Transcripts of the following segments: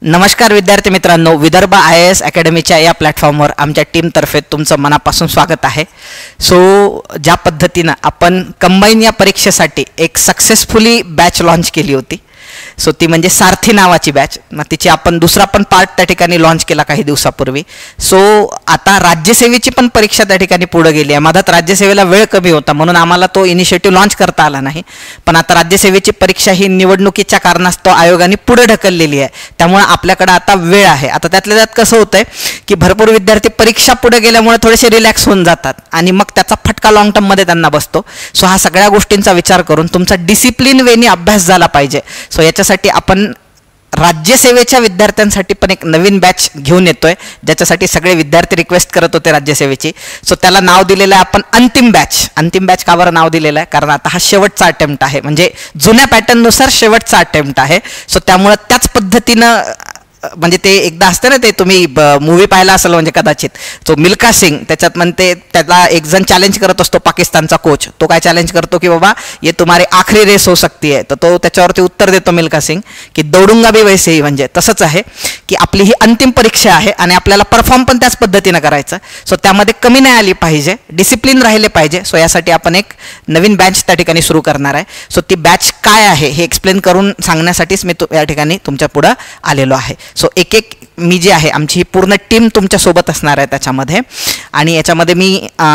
नमस्कार विद्यार्थी मित्रांनो, विदर्भ IAS अकॅडमीच्या या प्लॅटफॉर्मवर आमच्या टीमतर्फे तुमचं मनापासून स्वागत आहे. ज्या पद्धतीनं आपण कंबाईन या परीक्षेसाठी एक सक्सेसफुली बॅच लॉन्च केली होती, ती म्हणजे सारथी नावाची बॅच. तिची आपण दुसरा पण पार्ट त्या ठिकाणी लॉन्च केला काही दिवसापूर्वी. आता राज्यसेवेची पण परीक्षा त्या ठिकाणी पुढे गेली आहे. मधात राज्यसेवेला वेळ कमी होता म्हणून आम्हाला तो इनिशिएटिव्ह लॉन्च करता आला नाही, पण आता राज्यसेवेची परीक्षा ही निवडणुकीच्या कारणास्तव आयोगाने पुढे ढकललेली आहे. त्यामुळे आपल्याकडे आता वेळ आहे. आता त्यातल्या त्यात कसं होतंय की भरपूर विद्यार्थी परीक्षा पुढे गेल्यामुळे थोडेसे रिलॅक्स होऊन जातात आणि मग त्याचा फटका लॉंग टर्ममध्ये त्यांना बसतो. हा सगळ्या गोष्टींचा विचार करून तुमचा डिसिप्लिन वेनी अभ्यास झाला पाहिजे. याच्यासाठी आपण राज्यसेवेच्या विद्यार्थ्यांसाठी पण एक नवीन बॅच घेऊन येतोय, ज्याच्यासाठी सगळे विद्यार्थी रिक्वेस्ट करत होते राज्यसेवेची. त्याला नाव दिलेलं आहे आपण अंतिम बॅच. अंतिम बॅच का बरं नाव दिलेलं आहे? कारण आता हा शेवटचा अटेम्प्ट आहे, म्हणजे जुन्या पॅटर्ननुसार शेवटचा अटेम्प्ट आहे. त्यामुळे त्याच पद्धतीनं म्हणजे ते एकदा असतं ना, ते तुम्ही मूवी पाहिला असेल म्हणजे कदाचित, तो मिल्खा सिंग, त्याच्यात म्हणते त्याला एक जण चॅलेंज करत असतो, पाकिस्तानचा कोच. तो काय चॅलेंज करतो की बाबा ये तुम्हारी आखरी रेस हो सकती है. तर तो त्याच्यावरती उत्तर देतो मिल्खा सिंग की दौडूंगा भी वैसे ही. म्हणजे तसंच आहे की आपली ही अंतिम परीक्षा आहे आणि आपल्याला परफॉर्म पण त्याच पद्धतीनं करायचं. त्यामध्ये कमी नाही आली पाहिजे, डिसिप्लिन राहिले पाहिजे. यासाठी आपण एक नवीन बॅच त्या ठिकाणी सुरू करणार आहे. ती बॅच काय आहे हे एक्सप्लेन करून सांगण्यासाठीच मी या ठिकाणी तुमच्या पुढं आलेलो आहे. एक मी जी आहे आमची ही पूर्ण टीम तुमच्या सोबत असणार आहे त्याच्यामध्ये, आणि याच्यामध्ये मी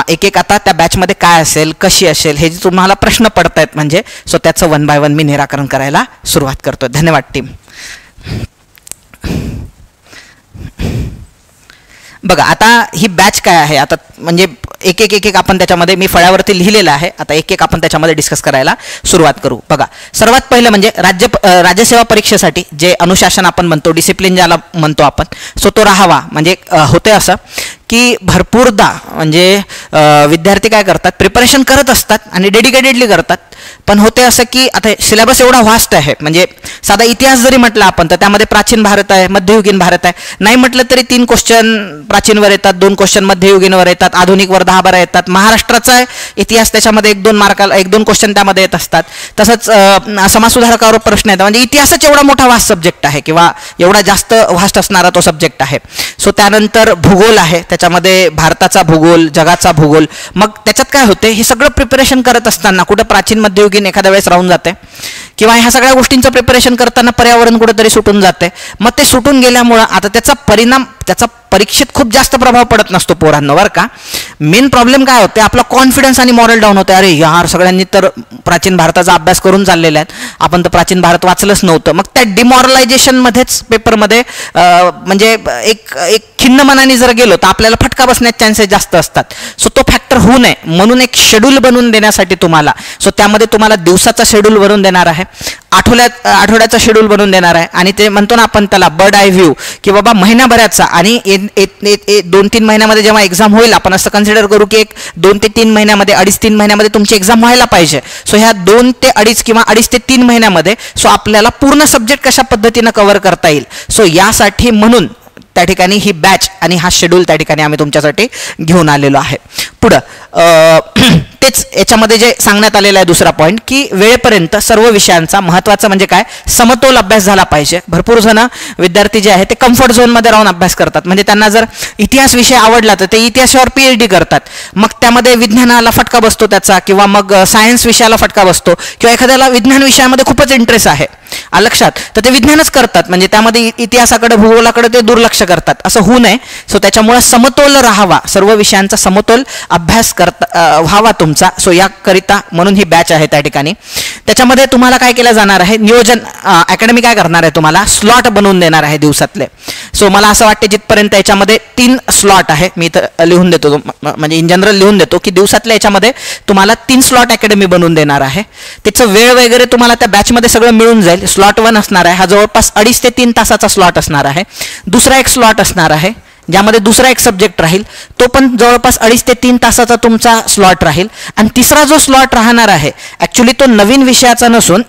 एक आता त्या बॅचमध्ये काय असेल, कशी असेल, हे जे तुम्हाला प्रश्न पडत आहेत म्हणजे त्याचं 1 बाय 1 मी निराकरण करायला सुरुवात करतोय. धन्यवाद टीम. बघा आता ही बॅच काय आहे, आता म्हणजे एक आपण त्याच्यामध्ये मी फळ्यावरती लिहिलेलं आहे. आता एक आपण त्याच्यामध्ये डिस्कस करायला सुरुवात करू. बघा, सर्वात पहिलं म्हणजे राज्यसेवा परीक्षेसाठी जे अनुशासन आपण म्हणतो, डिसिप्लिन ज्याला म्हणतो आपण, तो राहावा. म्हणजे होते असं की भरपूरदा म्हणजे विद्यार्थी काय करतात, प्रिपरेशन करत असतात आणि डेडिकेटेडली करतात, पण होते असं की आता सिलेबस एवढा व्हास्ट आहे, म्हणजे साधा इतिहास जरी म्हटलं आपण तर त्यामध्ये प्राचीन भारत आहे, मध्ययुगीन भारत आहे. नाही म्हटलं तरी 3 क्वेश्चन प्राचीनवर येतात, 2 क्वेश्चन मध्ययुगीनवर येतात, आधुनिकवर 10-12 येतात. महाराष्ट्राचा इतिहास त्याच्यामध्ये 1-2 मार्काला 1-2 क्वेश्चन त्यामध्ये येत असतात. तसंच समाजसुधारकावर प्रश्न येतात. म्हणजे इतिहासच एवढा मोठा व्हास्ट सब्जेक्ट आहे किंवा एवढा जास्त व्हास्ट असणारा तो सब्जेक्ट आहे. त्यानंतर भूगोल आहे, त्याच्यामध्ये भारताचा भूगोल, जगाचा भूगोल. मग त्याच्यात काय होते, हे सगळं प्रिपरेशन करत असताना कुठं प्राचीन मध्ययुगीन एखाद्या वेळेस राहून जाते, किंवा ह्या सगळ्या गोष्टींचं प्रिपरेशन करताना पर्यावरण कुठेतरी सुटून जाते. मग ते सुटून गेल्यामुळं आता त्याचा परिणाम, त्याचा परीक्षेत खूप जास्त प्रभाव पडत नसतो पोरांना, बरं का. मेन प्रॉब्लेम काय होते, आपला कॉन्फिडन्स आणि मॉरल डाऊन होते. अरे यार, सगळ्यांनी तर प्राचीन भारताचा अभ्यास करून चाललेला आहे, आपण तर प्राचीन भारत वाचलंच नव्हतं. मग त्या डिमॉरलायझेशनमध्येच पेपरमध्ये म्हणजे एक खिन्न मनाने जर गेलो तर आपल्याला फटका बसण्याचे चान्सेस जास्त असतात. तो फॅक्टर होऊ नये म्हणून एक शेड्यूल बनवून देण्यासाठी तुम्हाला, त्यामध्ये तुम्हाला दिवसाचा शेड्यूल बनवून देणार आहे, आठवड्याचा शेड्यूल बनवून देणार आहे, आणि ते म्हणतो ना आपण त्याला बर्ड आय व्ह्यू की बाबा महिनाभराचा. आणि 2-3 महिन्यामध्ये जेव्हा एक्झाम होईल, आपण असं कन्सिडर करू की 2 ते 3 महिन्यामध्ये, 2.5-3 महिन्यामध्ये तुमची एक्झाम व्हायला पाहिजे. ह्या 2 ते 2.5 किंवा 2.5 ते 3 महिन्यामध्ये आपल्याला पूर्ण सब्जेक्ट कशा पद्धतीनं कव्हर करता येईल, यासाठी म्हणून त्या ठिकाणी ही बॅच आणि हा शेड्यूल त्या ठिकाणी आम्ही तुमच्यासाठी घेऊन आलेलो आहे. पुढं तेच याच्यामध्ये जे सांगण्यात आलेलं आहे दुसरा पॉईंट की वेळेपर्यंत सर्व विषयांचा, महत्त्वाचं म्हणजे काय, समतोल अभ्यास झाला पाहिजे. भरपूर जण विद्यार्थी जे आहे ते कम्फर्ट झोनमध्ये राहून अभ्यास करतात. म्हणजे त्यांना जर इतिहास विषय आवडला तर ते इतिहासावर PhD करतात, मग त्यामध्ये विज्ञानाला फटका बसतो त्याचा, किंवा मग सायन्स विषयाला फटका बसतो, किंवा एखाद्याला विज्ञान विषयामध्ये खूपच इंटरेस्ट आहे लक्षात, तर ते विज्ञानच करतात. म्हणजे त्यामध्ये इतिहासाकडे, भूगोलाकडे ते दुर्लक्ष करतात. असं होऊ नये. त्याच्यामुळे समतोल राहावा, सर्व विषयांचा समतोल अभ्यास व्हावा तुमचा. याकरिता म्हणून ही बॅच आहे त्या ठिकाणी. त्याच्यामध्ये तुम्हाला काय केलं जाणार आहे, नियोजन अकॅडमी काय करणार आहे, तुम्हाला स्लॉट बनवून देणार आहे दिवसातले. मला असं वाटते जिथपर्यंत याच्यामध्ये 3 स्लॉट आहे, मी इथं लिहून देतो, म्हणजे इन जनरल लिहून देतो की दिवसातल्या याच्यामध्ये तुम्हाला 3 स्लॉट अकॅडमी बनवून देणार आहे. त्याचं वेळ वगैरे तुम्हाला त्या बॅचमध्ये सगळं मिळून जाईल. स्लॉट 1 असणार आहे, हा जवळपास 2.5 ते 3 तासाचा स्लॉट असणार आहे. दुसरा एक स्लॉट असणार आहे ज्यामध्ये दुसरा एक सब्जेक्ट राहील, तो पण जवळपास 2.5 ते 3 तासाचा तुमचा स्लॉट राहील. आणि तिसरा जो स्लॉट राहणार आहे ॲक्च्युली तो नवीन विषयाचा नसून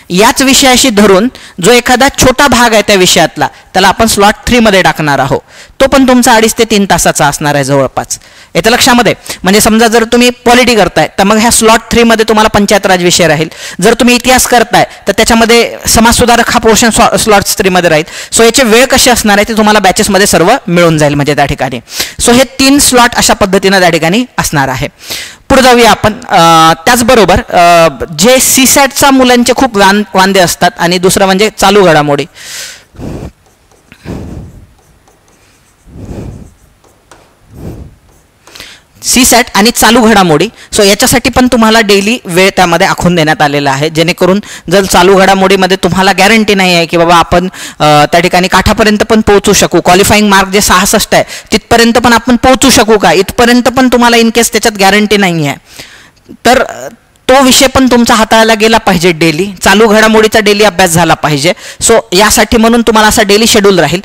याच विषयाशी धरून जो एखादा छोटा भाग आहे त्या विषयातला त्याला आपण स्लॉट 3 मध्ये टाकणार आहोत. तो पण तुमचा 2.5 ते 3 तासाचा असणार आहे जवळपास. येतं लक्षामध्ये. म्हणजे समजा जर तुम्ही पॉलिटी करताय तर मग ह्या स्लॉट 3 मध्ये तुम्हाला पंचायत राज विषय राहील. जर तुम्ही इतिहास करताय तर त्याच्यामध्ये समाजसुधारक हा पोर्शन स्लॉट 3 मध्ये राहील. सो याचे वेळ कसे असणार आहे ते तुम्हाला बॅचेसमध्ये सर्व मिळून जाईल म्हणजे त्या ठिकाणी. सो हे 3 स्लॉट अशा पद्धतीनं त्या ठिकाणी असणार आहे. पुढे जाऊया आपण. त्याचबरोबर जे सीसॅटचा मुलांचे खूप वांदे असतात आणि दुसरं म्हणजे चालू घडामोडी. सीसॅट आणि चालू घडामोडी. सो याच्यासाठी पण तुम्हाला डेली वेळ त्यामध्ये आखून देण्यात आलेला आहे, जेणेकरून जर चालू घडामोडीमध्ये तुम्हाला गॅरंटी नाही आहे की बाबा आपण त्या ठिकाणी काठापर्यंत पण पोहोचू शकू, क्वालिफाईंग मार्क जे 66 आहे तिथपर्यंत पण आपण पोहोचू शकू का, इथपर्यंत पण तुम्हाला इन केस त्याच्यात गॅरंटी नाही आहे. तर तो विषय पण तुमचा हाताळला गेला पाहिजे डेली. चालू घडामोडीचा डेली अभ्यास झाला पाहिजे. सो यासाठी म्हणून तुम्हाला असा डेली शेड्यूल राहील.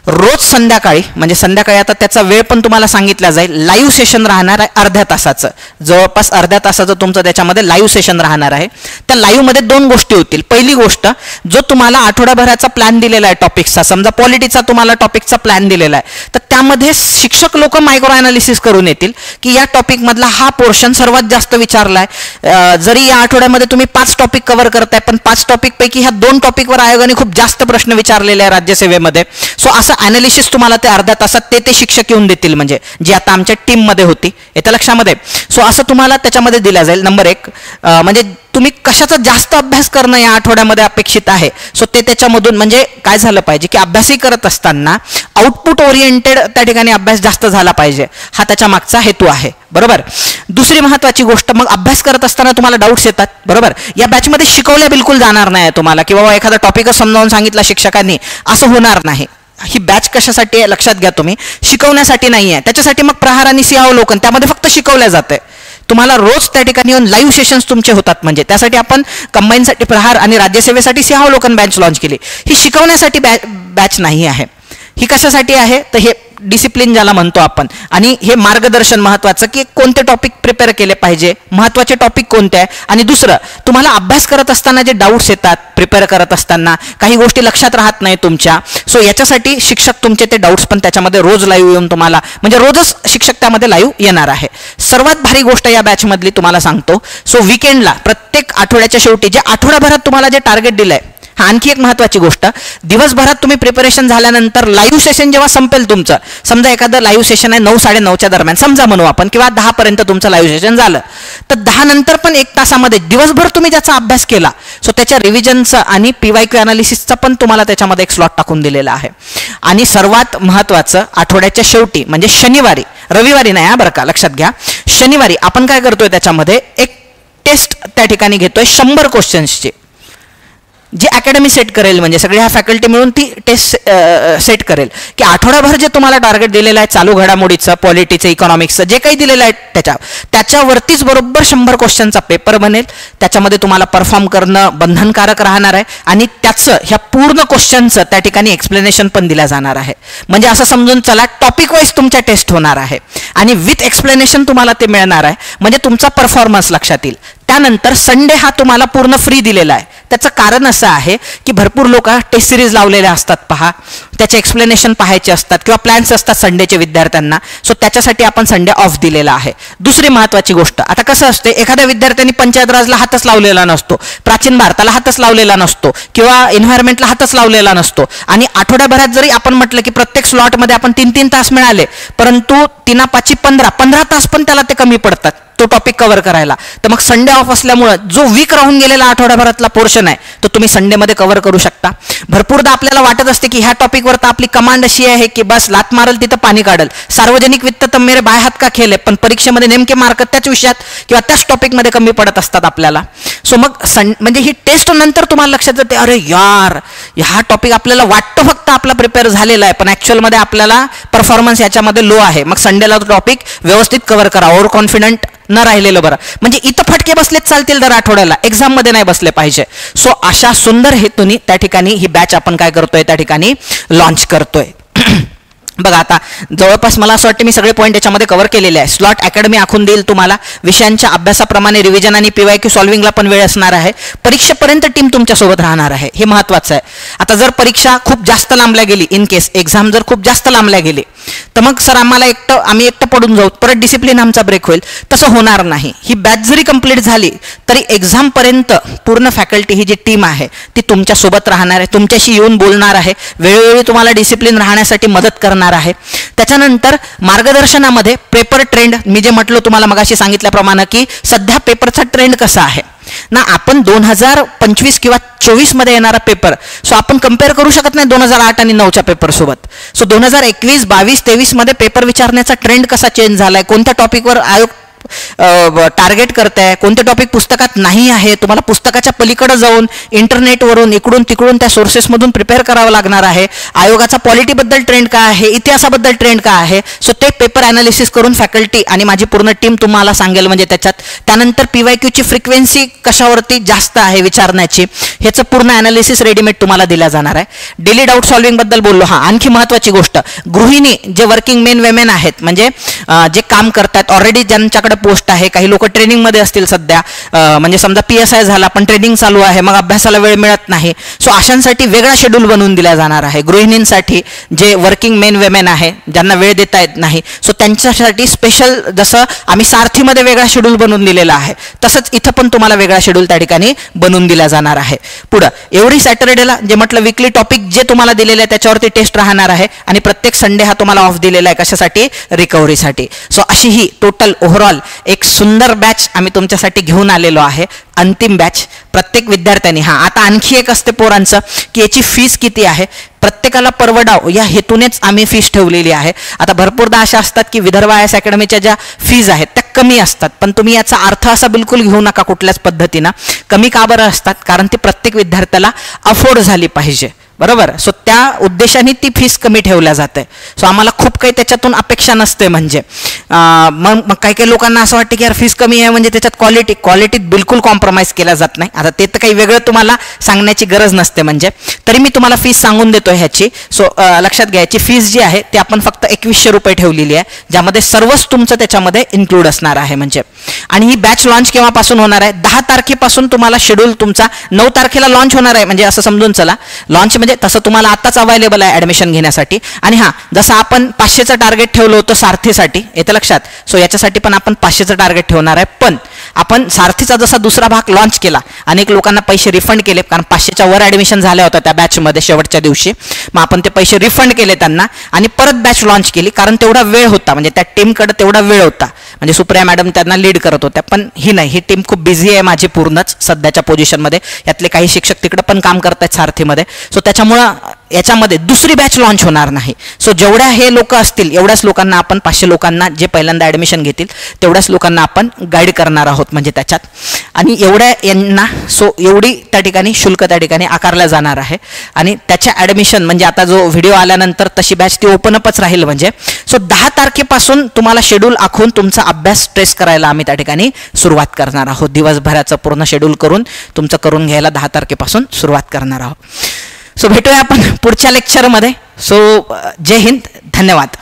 रोज संध्याकाळी म्हणजे संध्याकाळी आता त्याचा वेळ पण तुम्हाला सांगितला जाईल. लाईव्ह सेशन राहणार आहे अर्ध्या तासाचं, जवळपास अर्ध्या तासाचं तुमचं त्याच्यामध्ये लाईव्ह सेशन राहणार आहे. त्या लाईव्हमध्ये 2 गोष्टी होतील. पहिली गोष्ट, जो तुम्हाला आठवड्याभराचा प्लॅन दिलेला आहे टॉपिक्सचा, समजा पॉलिटीचा तुम्हाला टॉपिकचा प्लॅन दिलेला आहे तर त्यामध्ये शिक्षक लोक मायक्रो अनालिसिस करून येतील की या टॉपिकमधला हा पोर्शन सर्वात जास्त विचारला आहे. जरी या आठवड्यामध्ये तुम्ही 5 टॉपिक कव्हर करताय पण 5 टॉपिक पैकी ह्या 2 टॉपिकवर आयोगाने खूप जास्त प्रश्न विचारलेले आहे राज्यसेवेमध्ये. सो असं अनालिसिस तुम्हाला ते अर्ध्या तासात ते शिक्षक येऊन देतील, म्हणजे जी आता आमच्या टीममध्ये होती. येतं लक्षामध्ये. सो असं तुम्हाला त्याच्यामध्ये दिलं जाईल. नंबर 1 म्हणजे तुम्ही कशाचा जास्त अभ्यास करणं या आठवड्यामध्ये अपेक्षित आहे. सो ते त्याच्यामधून म्हणजे काय झालं पाहिजे की अभ्यासही करत असताना आउटपुट ओरिएंटेड त्या ठिकाणी अभ्यास जास्त झाला पाहिजे, हा त्याच्या मागचा हेतू आहे. बरोबर. दुसरी महत्वाची गोष्ट, मग अभ्यास करत असताना तुम्हाला डाऊट्स येतात. बरोबर. या बॅचमध्ये शिकवल्या बिलकुल जाणार नाही तुम्हाला की बाबा एखादा टॉपिकच समजावून सांगितला शिक्षकांनी, असं होणार नाही. ही बॅच कशासाठी आहे लक्षात घ्या तुम्ही, शिकवण्यासाठी नाही आहे. त्याच्यासाठी मग प्रहार आणि सिंहावलोकन त्यामध्ये फक्त शिकवल्या जाते. तुम्हाला रोज त्या ठिकाणी येऊन लाईव्ह सेशन्स तुमचे होतात. म्हणजे त्यासाठी आपण कंबाईनसाठी प्रहार आणि राज्यसेवेसाठी सिंहावलोकन बॅच लॉन्च केली. ही शिकवण्यासाठी बॅच नाही आहे. ही कशासाठी आहे तर हे डिसिप्लिन ज्याला म्हणतो आपण, आणि हे मार्गदर्शन महत्वाचं की कोणते टॉपिक प्रिपेअर केले पाहिजे, महत्वाचे टॉपिक कोणते आहे. आणि दुसरं, तुम्हाला अभ्यास करत असताना जे डाऊट्स येतात प्रिपेअर करत असताना, काही गोष्टी लक्षात राहत नाही तुमच्या. सो याच्यासाठी शिक्षक तुमचे ते डाऊट्स पण त्याच्यामध्ये रोज लाईव्ह येऊन तुम्हाला, म्हणजे रोजच शिक्षक त्यामध्ये लाईव्ह येणार आहे. सर्वात भारी गोष्ट या बॅचमधली तुम्हाला सांगतो, सो वीकेंडला प्रत्येक आठवड्याच्या शेवटी जे आठवड्याभरात तुम्हाला जे टार्गेट दिलंय, आणखी एक महत्वाची गोष्ट, दिवसभरात तुम्ही प्रिपरेशन झाल्यानंतर लाईव्ह सेशन जेव्हा संपेल तुमचं, समजा एखादं लाईव्ह सेशन आहे 9 साडेनऊच्या दरम्यान समजा म्हणू आपण, किंवा 10 पर्यंत तुमचं लाईव्ह सेशन झालं, तर 10 नंतर पण 1 तासामध्ये दिवसभर तुम्ही ज्याचा अभ्यास केला, सो त्याच्या रिव्हिजनचं आणि PYQ अनालिसिसचा पण तुम्हाला त्याच्यामध्ये एक स्लॉट टाकून दिलेला आहे. आणि सर्वात महत्वाचं, आठवड्याच्या शेवटी म्हणजे शनिवारी, रविवारी नाही बरं का, लक्षात घ्या, शनिवारी आपण काय करतोय त्याच्यामध्ये एक टेस्ट त्या ठिकाणी घेतोय 100 क्वेश्चन्सची, जे अकॅडमी सेट करेल, म्हणजे सगळे ह्या फॅकल्टी मिळून ती टेस्ट सेट करेल की आठवड्याभर जे तुम्हाला टार्गेट दिलेलं आहे चालू घडामोडीचं, पॉलिटीचं, इकॉनॉमिक्सचं, जे काही दिलेलं आहे त्याच्यावरतीच बरोबर 100 क्वेश्चनचा पेपर बनेल. त्याच्यामध्ये तुम्हाला परफॉर्म करणं बंधनकारक राहणार आहे आणि त्याचं ह्या पूर्ण क्वेश्चनचं त्या ठिकाणी एक्सप्लेनेशन पण दिलं जाणार आहे. म्हणजे असं समजून चला टॉपिक वाईज तुमच्या टेस्ट होणार आहे आणि विथ एक्सप्लेनेशन तुम्हाला ते मिळणार आहे, म्हणजे तुमचा परफॉर्मन्स लक्षात येईल. त्यानंतर संडे हा तुम्हाला पूर्ण फ्री दिलेला आहे. त्याचं कारण असं आहे की भरपूर लोक टेस्ट सिरीज लावलेल्या असतात पहा, त्याचे एक्सप्लेनेशन पाहायचे असतात किंवा प्लॅन्स असतात संडेचे विद्यार्थ्यांना, सो त्याच्यासाठी आपण संडे ऑफ दिलेला आहे. दुसरी महत्वाची गोष्ट, आता कसं असते, एखाद्या विद्यार्थ्यांनी पंचायत राजला हातच लावलेला नसतो, प्राचीन भारताला हातच लावलेला नसतो किंवा एन्व्हायरमेंटला हातच लावलेला नसतो, आणि आठवड्याभरात जरी आपण म्हटलं की प्रत्येक स्लॉटमध्ये आपण 3-3 तास मिळाले, परंतु 3-5 15 तास पण त्याला ते कमी पडतात तो टॉपिक कव्हर करायला. तर मग संडे ऑफ असल्यामुळं जो वीक राहून गेलेला आठवड्याभरातला पोर्शन आहे तो तुम्ही संडेमध्ये कव्हर करू शकता. भरपूरदा आपल्याला वाटत असते की ह्या टॉपिकवर तर आपली कमांड अशी आहे की बस लात मारल तिथं पाणी काढल, सार्वजनिक वित्त तर मेरे बाय हात का खेळ आहे, पण परीक्षेमध्ये नेमके मार्क त्याच विषयात किंवा त्याच टॉपिकमध्ये कमी पडत असतात आपल्याला. सो मग म्हणजे ही टेस्ट नंतर तुम्हाला लक्षात येते, अरे यार हा टॉपिक आपल्याला वाटतं फक्त आपला प्रिपेअर झालेला आहे, पण ऍक्च्युअलमध्ये आपल्याला परफॉर्मन्स याच्यामध्ये लो आहे. मग संडेला तो टॉपिक व्यवस्थित कव्हर करा, ओव्हर कॉन्फिडंट न राहिलेलं बरं. म्हणजे इथं फटके बसलेच चालतील दर आठवड्याला, एक्झाम मध्ये नाही बसले पाहिजे. सो अशा सुंदर हेतूनी त्या ठिकाणी ही बॅच आपण काय करतोय त्या ठिकाणी लॉन्च करतोय. बघा आता जवळपास मला असं वाटतं मी सगळे पॉईंट याच्यामध्ये कव्हर केलेले आहे. स्लॉट अकॅडमी आखून देईल तुम्हाला, विषयांच्या अभ्यासाप्रमाणे रिव्हिजन आणि PYQ सॉल्व्हिंगला पण वेळ असणार आहे. परीक्षेपर्यंत टीम तुमच्यासोबत राहणार आहे, हे महत्त्वाचं आहे. आता जर परीक्षा खूप जास्त लांबल्या गेली, इन केस एक्झाम जर खूप जास्त लांबल्या गेली तर मग सर आम्ही एकटं पडून जाऊ, परत डिसिप्लिन आमचा ब्रेक होईल. तसं होणार नाही. ही बॅच जरी कंप्लीट झाली तरी एक्झामपर्यंत पूर्ण फॅकल्टी ही जी टीम आहे ती तुमच्यासोबत राहणार आहे, तुमच्याशी येऊन बोलणार आहे, वेळोवेळी तुम्हाला डिसिप्लिन राहण्यासाठी मदत करणार आहे. त्याच्यानंतर मार्गदर्शनामध्ये पेपर ट्रेंड, मी जे म्हटलं तुम्हाला मगाशी सांगितल्याप्रमाणे की सध्या पेपरचा ट्रेंड कसा आहे ना, आपण 2025 किंवा 24 मध्ये येणारा पेपर सो आपण कम्पेअर करू शकत नाही 2008 आणि 9च्या पेपर सोबत. सो 2021, 22, 23 मध्ये पेपर विचारण्याचा ट्रेंड कसा चेंज झालाय, कोणत्या टॉपिकवर आयोग टार्गेट करताय, कोणते टॉपिक पुस्तकात नाही आहे, तुम्हाला पुस्तकाच्या पलीकडे जाऊन इंटरनेटवरून इकडून तिकडून त्या सोर्सेसमधून प्रिपेअर करावं लागणार आहे. आयोगाचा पॉलिटीबद्दल ट्रेंड काय आहे, इतिहासाबद्दल ट्रेंड काय आहे, सो ते पेपर ॲनालिसिस करून फॅकल्टी आणि माझी पूर्ण टीम तुम्हाला सांगेल. म्हणजे त्यानंतर PYQची फ्रिक्वेन्सी कशावरती जास्त आहे विचारण्याची, ह्याचं पूर्ण ॲनालिसिस रेडीमेड तुम्हाला दिला जाणार आहे. डेली डाऊट सॉल्व्हिंगबद्दल बोललो. हां, आणखी महत्त्वाची गोष्ट, गृहिणी जे वर्किंग मेन वेमेन आहेत, म्हणजे जे काम करतात ऑलरेडी, ज्यांच्याकडे पोस्ट आहे, काही लोक ट्रेनिंगमध्ये असतील सध्या, म्हणजे समजा PSI झाला पण ट्रेनिंग चालू आहे, मग अभ्यासाला वेळ मिळत नाही, सो अशांसाठी वेगळा शेड्यूल बनवून दिला जाणार आहे. गृहिणींसाठी जे वर्किंग मेन वेमेन आहे, ज्यांना वेळ देता येत नाही, सो त्यांच्यासाठी स्पेशल, जसं आम्ही सारथीमध्ये वेगळा शेड्यूल बनवून दिलेला आहे तसंच इथं पण तुम्हाला वेगळा शेड्यूल त्या ठिकाणी बनवून दिला जाणार आहे. पुढं एव्हरी सॅटर्डेला जे म्हटलं विकली टॉपिक जे तुम्हाला दिलेले आहे त्याच्यावरती टेस्ट राहणार आहे आणि प्रत्येक संडे हा तुम्हाला ऑफ दिलेला आहे. कशासाठी? रिकव्हरीसाठी. सो अशी ही टोटल ओव्हरऑल एक सुंदर बॅच आम्ही तुमच्यासाठी घेऊन आलेलो आहे. अंतिम बॅच प्रत्येक विद्यार्थ्यांनी. हां, आता आणखी एक असते पोरांचं की याची फीस किती आहे, प्रत्येकाला परवडाव या हेतूनेच आम्ही फीस ठेवलेली आहे. आता भरपूरदा अशा असतात की विदर्भ IAS अकॅडमीच्या ज्या फीज आहेत त्या कमी असतात, पण तुम्ही याचा अर्थ असा बिलकुल घेऊ नका कुठल्याच पद्धतीनं. कमी का बरं असतात? कारण ती प्रत्येक विद्यार्थ्याला अफोर्ड झाली पाहिजे, बरोबर. सो त्या उद्देशाने ती फीस कमी ठेवल्या जाते. सो आम्हाला खूप काही त्याच्यातून अपेक्षा नसते. म्हणजे मग काही लोकांना असं वाटतं की यार फीस कमी आहे म्हणजे त्याच्यात क्वालिटीत बिलकुल कॉम्प्रोमाइज केला जात नाही. आता ते तर काही वेगळं तुम्हाला सांगण्याची गरज नसते. म्हणजे तरी मी तुम्हाला फीस सांगून देतो ह्याची. सो लक्षात घ्यायची फीस जी आहे ती आपण फक्त 2100 रुपये ठेवलेली आहे, ज्यामध्ये सर्वच तुमचं त्याच्यामध्ये इन्क्लूड असणार आहे. म्हणजे आणि ही बॅच लॉन्च केव्हापासून होणार आहे? 10 तारखेपासून तुम्हाला शेड्यूल तुमचा 9 तारखेला लॉन्च होणार आहे. म्हणजे असं समजून चला, लॉन्च म्हणजे तसं तुम्हाला आत्ताच अवेलेबल आहे ॲडमिशन घेण्यासाठी. आणि हां, जसं आपण 500चं टार्गेट ठेवलं होतं सारथीसाठी, येतं लक्षात. सो याच्यासाठी पण आपण 500चं टार्गेट ठेवणार आहे. पण आपण सारथीचा जसा दुसरा भाग लॉन्च केला, अनेक लोकांना पैसे रिफंड केले, कारण 500च्या वर ॲडमिशन झाल्या होत्या त्या बॅचमध्ये शेवटच्या दिवशी. मग आपण ते पैसे रिफंड केले त्यांना आणि परत बॅच लॉन्च केली, कारण तेवढा वेळ होता, म्हणजे त्या टीमकडे तेवढा वेळ होता. म्हणजे सुप्रिया मॅडम त्यांना लीड करत होत्या. पण ही नाही, ही टीम खूप बिझी आहे माझी पूर्णच सध्याच्या पोझिशनमध्ये. यातले काही शिक्षक तिकडे पण काम करत आहेत सारथीमध्ये. सो त्याच्यामुळं याच्यामध्ये दुसरी बॅच लॉन्च होणार नाही. सो जेवढ्या हे लोक असतील एवढ्याच लोकांना आपण 500 लोकांना जे पहिल्यांदा ॲडमिशन घेतील तेवढ्याच लोकांना आपण गाईड करणार आहोत म्हणजे त्याच्यात. आणि एवढ्या यांना एवढी त्या ठिकाणी शुल्क त्या ठिकाणी आकारलं जाणार आहे. आणि त्याच्या ॲडमिशन म्हणजे आता जो व्हिडिओ आल्यानंतर तशी बॅच ती ओपनअपच राहील. म्हणजे सो 10 तारखेपासून तुम्हाला शेड्यूल आखून तुमचा अभ्यास ट्रेस करायला आम्ही त्या ठिकाणी सुरुवात करणार आहोत. दिवसभराचं पूर्ण शेड्यूल करून तुमचं करून घ्यायला 10 तारखेपासून सुरुवात करणार आहोत. सो भेटूया आपण पुढच्या लेक्चरमध्ये. सो जय हिंद, धन्यवाद.